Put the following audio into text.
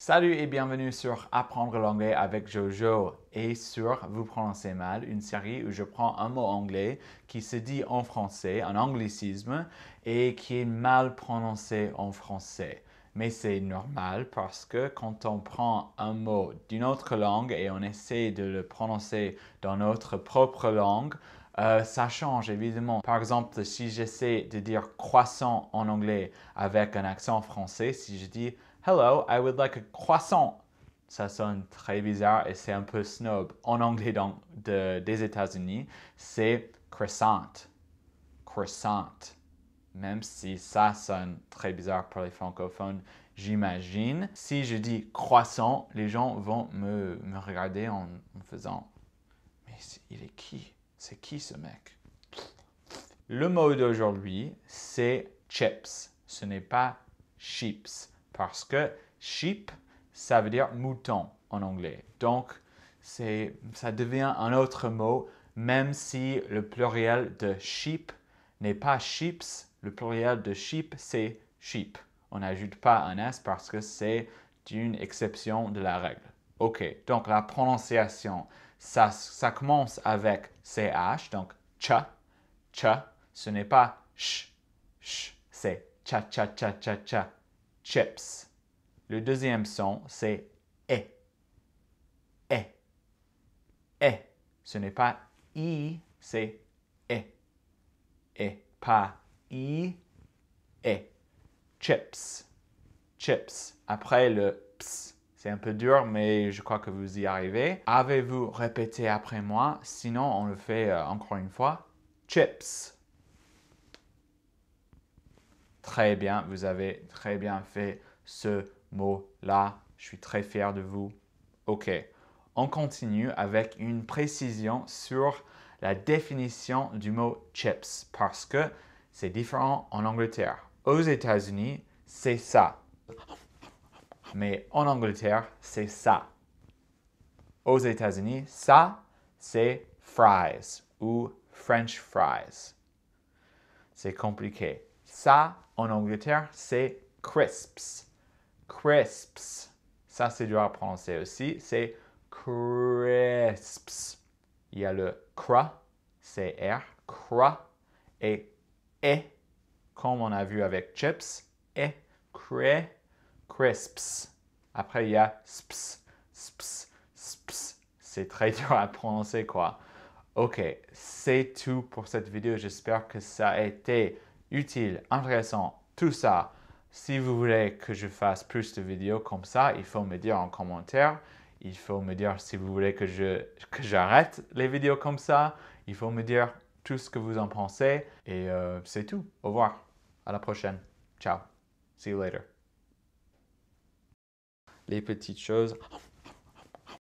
Salut et bienvenue sur Apprendre l'anglais avec Jojo et sur Vous prononcez mal, une série où je prends un mot anglais qui se dit en français, un anglicisme, et qui est mal prononcé en français. Mais c'est normal parce que quand on prend un mot d'une autre langue et on essaie de le prononcer dans notre propre langue, ça change évidemment. Par exemple, si j'essaie de dire croissant en anglais avec un accent français, si je dis Hello, I would like a croissant. Ça sonne très bizarre et c'est un peu snob. En anglais des États-Unis, c'est croissant. Croissant. Même si ça sonne très bizarre pour les francophones, j'imagine. Si je dis croissant, les gens vont me regarder en faisant mais il est qui? C'est qui ce mec? Le mot d'aujourd'hui, c'est chips. Ce n'est pas sheeps. Parce que sheep, ça veut dire mouton en anglais. Donc, ça devient un autre mot, même si le pluriel de sheep n'est pas sheeps. Le pluriel de sheep, c'est sheep. On n'ajoute pas un S parce que c'est une exception de la règle. OK, donc la prononciation, ça commence avec CH, donc cha, cha. Ce n'est pas ch, c'est cha, cha, cha, cha, cha. Chips. Le deuxième son, c'est e. E. E. Ce n'est pas i, c'est e. E. Pas i, e. Chips. Chips. Après le ps. C'est un peu dur, mais je crois que vous y arrivez. Avez-vous répété après moi? Sinon, on le fait encore une fois. Chips. Très bien, vous avez très bien fait ce mot-là. Je suis très fier de vous. OK. On continue avec une précision sur la définition du mot chips parce que c'est différent en Angleterre. Aux États-Unis, c'est ça. Mais en Angleterre, c'est ça. Aux États-Unis, ça, c'est fries ou French fries. C'est compliqué. Ça, en Angleterre, c'est crisps. Crisps. Ça, c'est dur à prononcer aussi. C'est crisps. Il y a le cra, c'est R, cra, et e, comme on a vu avec chips, e, crisps. Après, il y a sps, sps, sps. C'est très dur à prononcer, quoi. OK, c'est tout pour cette vidéo. J'espère que ça a été utile, intéressant, tout ça. Si vous voulez que je fasse plus de vidéos comme ça, il faut me dire en commentaire. Il faut me dire si vous voulez que j'arrête les vidéos comme ça. Il faut me dire tout ce que vous en pensez. Et c'est tout. Au revoir. À la prochaine. Ciao. See you later. Les petites choses.